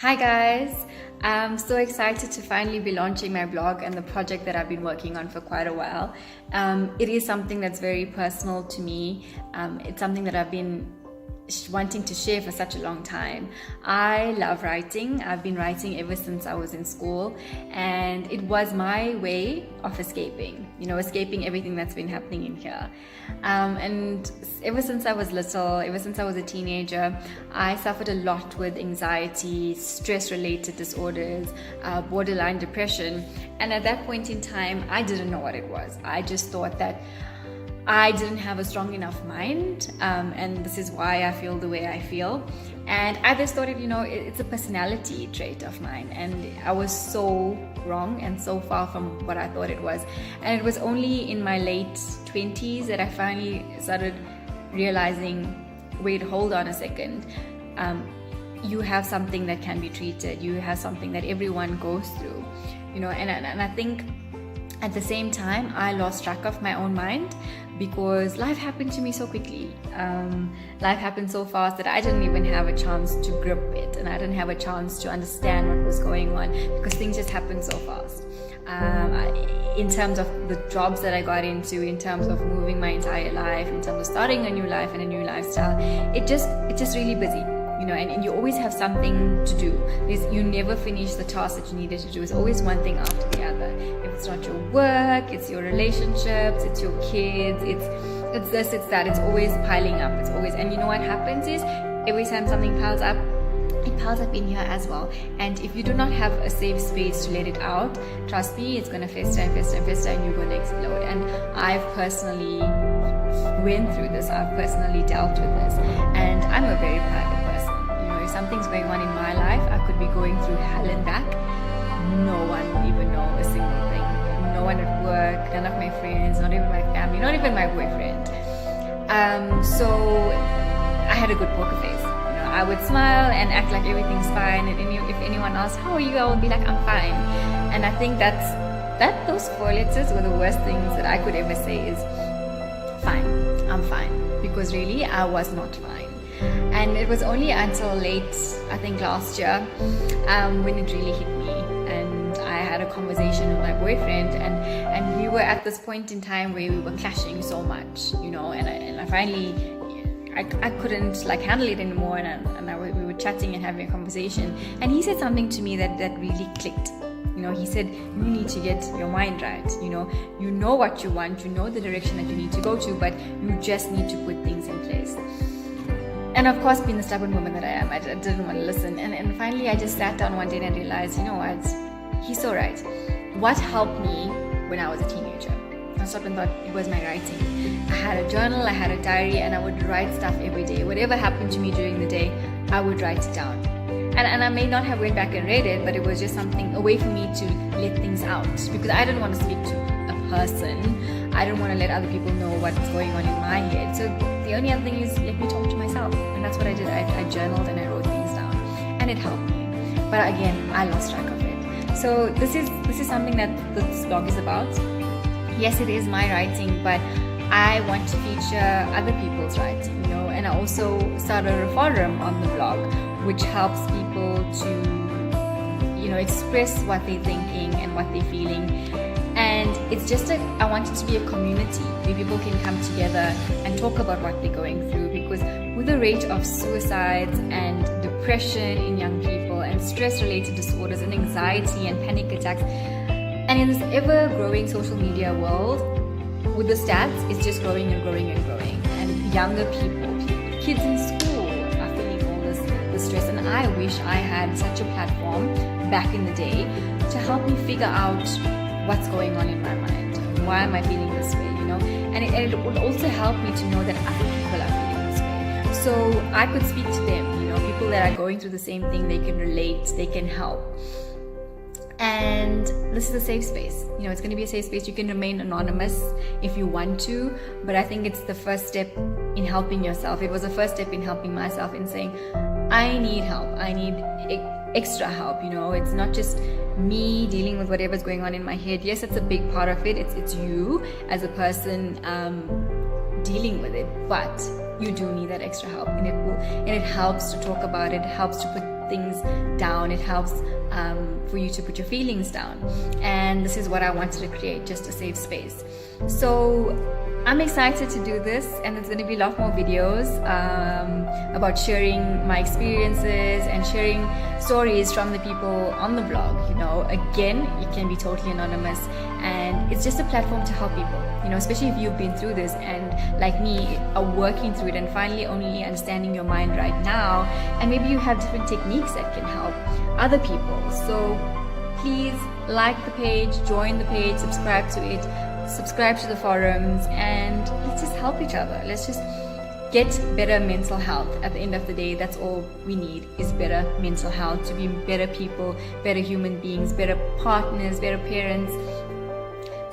Hi guys, I'm so excited to finally be launching my blog and the project that I've been working on for quite a while. It is something that's very personal to me. It's something that I've been wanting to share for such a long time. I love writing. I've been writing ever since I was in school, and it was my way of escaping everything that's been happening in here. And ever since I was little, ever since I was a teenager, I suffered a lot with anxiety, stress-related disorders, borderline depression. And at that point in time, I didn't know what it was. I just thought that I didn't have a strong enough mind, and this is why I feel the way I feel. And I just thought it's a personality trait of mine, and I was so wrong and so far from what I thought it was. And it was only in my late 20s that I finally started realizing, wait, hold on a second. You have something that can be treated. You have something that everyone goes through, and I think at the same time, I lost track of my own mind because life happened to me so quickly. Life happened so fast that I didn't even have a chance to grip it, and I didn't have a chance to understand what was going on because things just happened so fast. In terms of the jobs that I got into, in terms of moving my entire life, in terms of starting a new life and a new lifestyle, it's just really busy. And you always have something to do. You never finish the task that you needed to do. It's always one thing after the other. If it's not your work, it's your relationships, it's your kids, it's this, it's that. It's always piling up. It's always, and what happens is every time something piles up, it piles up in here as well. And if you do not have a safe space to let it out, trust me, it's gonna fester and fester and fester, and you're gonna explode. And I've personally went through this. I've personally dealt with this, and I'm a very private person. If something's going on in my life, I could be going through hell and back. No one will even know a single thing. No one at work, none of my friends, not even my family, not even my boyfriend. So I had a good poker face. I would smile and act like everything's fine, and if anyone asks, how are you, I would be like, I'm fine. And I think those 4 letters were the worst things that I could ever say is fine, I'm fine, because really I was not fine. And it was only until late, I think last year, when it really hit me, and I had a conversation with my boyfriend, and we were at this point in time where we were clashing so much, and I finally, I couldn't handle it anymore, we were chatting and having a conversation, and he said something to me that really clicked. He said, you need to get your mind right. You know what you want, you know the direction that you need to go to, but you just need to put things in place. And of course, being the stubborn woman that I am, I didn't want to listen. And finally, I just sat down one day and I realized, what? He's so right. What helped me when I was a teenager? I stopped and thought it was my writing. I had a journal, I had a diary, and I would write stuff every day. Whatever happened to me during the day, I would write it down. And I may not have went back and read it, but it was just something, a way for me to let things out. Because I didn't want to speak to a person. I didn't want to let other people know what's going on in my head. So the only other thing is, let me talk to myself. And that's what I did. I journaled and I wrote things down. And it helped me. But again, I lost track of it. So this is something that this blog is about. Yes, it is my writing, but I want to feature other people's writing, and I also started a forum on the blog, which helps people to, express what they're thinking and what they're feeling. And it's just I want it to be a community where people can come together and talk about what they're going through, because with the rate of suicides and depression in young people and stress-related disorders and anxiety and panic attacks, and in this ever-growing social media world, with the stats, it's just growing and growing and growing. And younger people, kids in school are feeling all this stress. And I wish I had such a platform back in the day to help me figure out what's going on in my mind. Why am I feeling this way, And it would also help me to know that other people are feeling this way. So I could speak to them, people that are going through the same thing, they can relate, they can help. And this is a safe space. It's going to be a safe space. You can remain anonymous if you want to, but I think it's the first step in helping yourself. It was the first step in helping myself, in saying, I need help. I need extra help. It's not just me dealing with whatever's going on in my head. Yes, it's a big part of it. It's you as a person dealing with it, but you do need that extra help, and it helps to talk about it, helps to put things down, it helps for you to put your feelings down. And this is what I wanted to create, just a safe space. So I'm excited to do this, and there's going to be a lot more videos about sharing my experiences and sharing stories from the people on the blog. Again, it can be totally anonymous, and it's just a platform to help people, especially if you've been through this and, like me, are working through it and finally only understanding your mind right now, and maybe you have different techniques that can help other people. So please like the page, join the page, subscribe to it, subscribe to the forums, and let's just help each other. Let's just get better mental health. At the end of the day, that's all we need, is better mental health, to be better people, better human beings, better partners, better parents.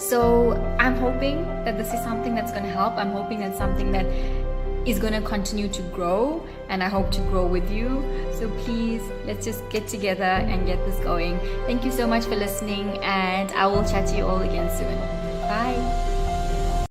So I'm hoping that this is something that's going to help. I'm hoping that's something that is going to continue to grow, and I hope to grow with you. So please, let's just get together and get this going. Thank you so much for listening, and I will chat to you all again soon. Bye.